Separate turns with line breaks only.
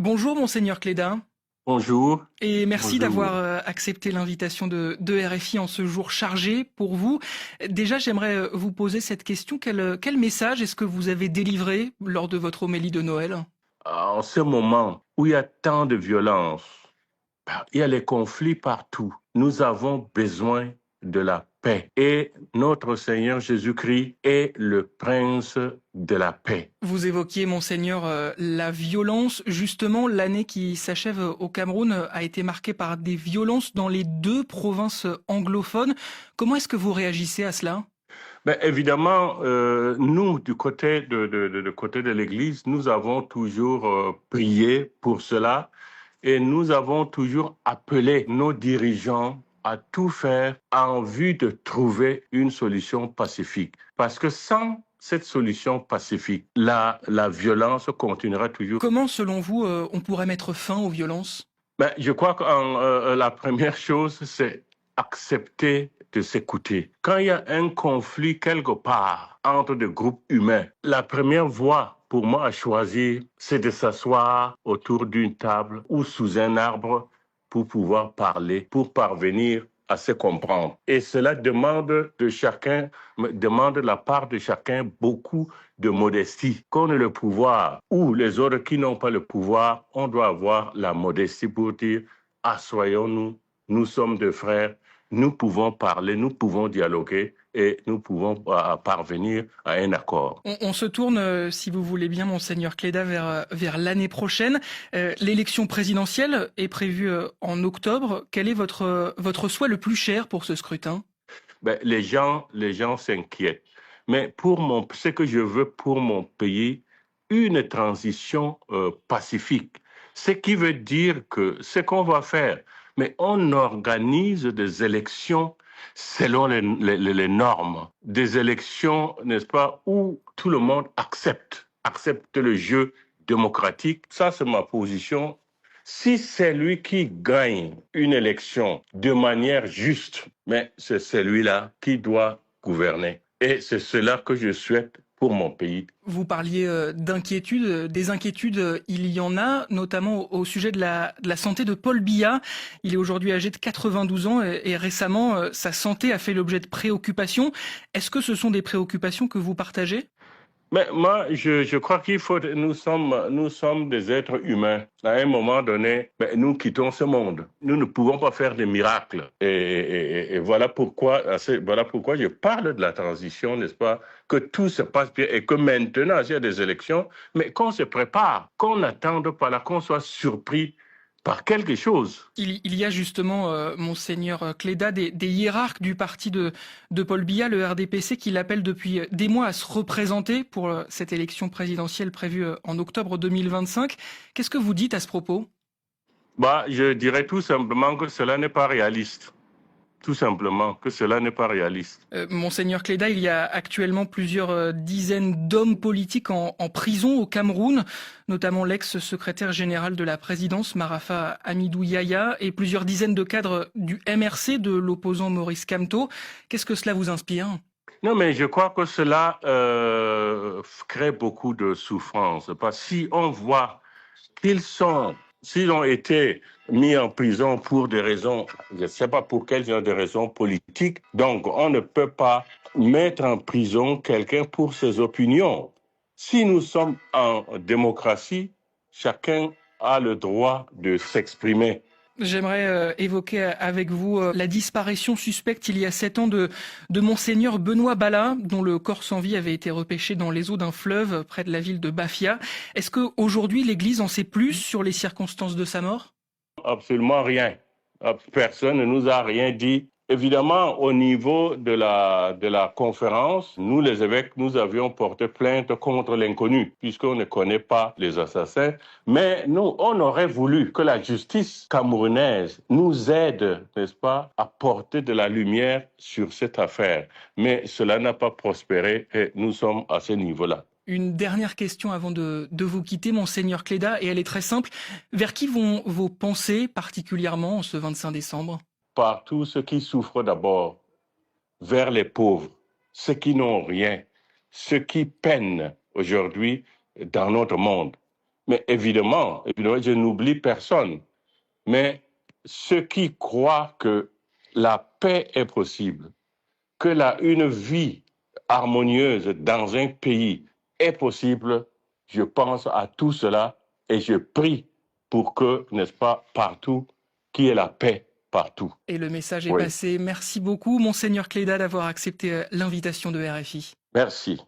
Bonjour Monseigneur Cléda,
Bonjour,
et merci
bonjour.
d'avoir accepté l'invitation de RFI en ce jour chargé pour vous. Déjà, j'aimerais vous poser cette question. Quel message est-ce que vous avez délivré lors de votre homélie de Noël?
En ce moment où il y a tant de violence, il y a les conflits partout, nous avons besoin de la paix. Et notre Seigneur Jésus-Christ est le prince de la paix.
Vous évoquiez, Monseigneur, la violence. Justement, l'année qui s'achève au Cameroun a été marquée par des violences dans les deux provinces anglophones. Comment est-ce que vous réagissez à cela?
Évidemment, nous, du côté de l'Église, nous avons toujours prié pour cela et nous avons toujours appelé nos dirigeants à tout faire en vue de trouver une solution pacifique. Parce que sans cette solution pacifique, la violence continuera toujours.
Comment, selon vous, on pourrait mettre fin aux violences?
Je crois que la première chose, c'est accepter de s'écouter. Quand il y a un conflit quelque part entre des groupes humains, la première voie pour moi à choisir, c'est de s'asseoir autour d'une table ou sous un arbre pour pouvoir parler, pour parvenir à se comprendre. Et cela demande de la part de chacun beaucoup de modestie. Qu'on ait le pouvoir ou les autres qui n'ont pas le pouvoir, on doit avoir la modestie pour dire assoyons-nous, nous sommes deux frères, nous pouvons parler, nous pouvons dialoguer et nous pouvons parvenir à un accord.
On se tourne, si vous voulez bien, Monseigneur Cléda, vers l'année prochaine. L'élection présidentielle est prévue en octobre. Quel est votre souhait le plus cher pour ce scrutin?
Les gens s'inquiètent. Mais ce que je veux pour mon pays, une transition pacifique. Ce qui veut dire que ce qu'on va faire, mais on organise des élections selon les normes, des élections, n'est-ce pas, où tout le monde accepte le jeu démocratique. Ça, c'est ma position. Si c'est lui qui gagne une élection de manière juste, mais c'est celui-là qui doit gouverner. Et c'est cela que je souhaite pour mon pays.
Vous parliez d'inquiétudes, des inquiétudes, il y en a, notamment au sujet de la santé de Paul Biya. Il est aujourd'hui âgé de 92 ans et récemment, sa santé a fait l'objet de préoccupations. Est-ce que ce sont des préoccupations que vous partagez?
Mais moi, je crois nous sommes des êtres humains. À un moment donné, nous quittons ce monde. Nous ne pouvons pas faire des miracles. Et voilà pourquoi je parle de la transition, n'est-ce pas? Que tout se passe bien et que maintenant, il y a des élections, mais qu'on se prépare, qu'on n'attende pas là, qu'on soit surpris par quelque chose.
Il y a justement, Monseigneur Cléda, des hiérarques du parti de Paul Biya, le RDPC, qui l'appellent depuis des mois à se représenter pour cette élection présidentielle prévue en octobre 2025. Qu'est-ce que vous dites à ce propos?
Je dirais tout simplement que cela n'est pas réaliste. Tout simplement que cela n'est pas réaliste.
Monseigneur Cléda, il y a actuellement plusieurs dizaines d'hommes politiques en prison au Cameroun, notamment l'ex-secrétaire général de la présidence, Marafa Hamidou Yahya, et plusieurs dizaines de cadres du MRC de l'opposant Maurice Kamto. Qu'est-ce que cela vous inspire?
Non, mais je crois que cela crée beaucoup de souffrance. Parce que si on voit s'ils ont été mis en prison pour des raisons, je ne sais pas pour quelles des raisons politiques, donc on ne peut pas mettre en prison quelqu'un pour ses opinions. Si nous sommes en démocratie, chacun a le droit de s'exprimer.
J'aimerais évoquer avec vous la disparition suspecte il y a 7 ans de Monseigneur Benoît Bala, dont le corps sans vie avait été repêché dans les eaux d'un fleuve près de la ville de Bafia. Est-ce qu'aujourd'hui l'Église en sait plus sur les circonstances de sa mort?
Absolument rien. Personne ne nous a rien dit. Évidemment, au niveau de la conférence, nous, les évêques, nous avions porté plainte contre l'inconnu, puisqu'on ne connaît pas les assassins. Mais nous, on aurait voulu que la justice camerounaise nous aide, n'est-ce pas, à porter de la lumière sur cette affaire. Mais cela n'a pas prospéré et nous sommes à ce niveau-là.
Une dernière question avant de vous quitter, Monseigneur Cléda, et elle est très simple. Vers qui vont vos pensées particulièrement en ce 25 décembre?
Par tous ceux qui souffrent d'abord, vers les pauvres, ceux qui n'ont rien, ceux qui peinent aujourd'hui dans notre monde. Mais évidemment, je n'oublie personne. Mais ceux qui croient que la paix est possible, que une vie harmonieuse dans un pays est possible, je pense à tout cela et je prie pour que, n'est-ce pas, partout, qu'il y ait la paix partout.
Et le message est
Oui.
passé. Merci beaucoup, Monseigneur Cléda, d'avoir accepté l'invitation de RFI.
Merci.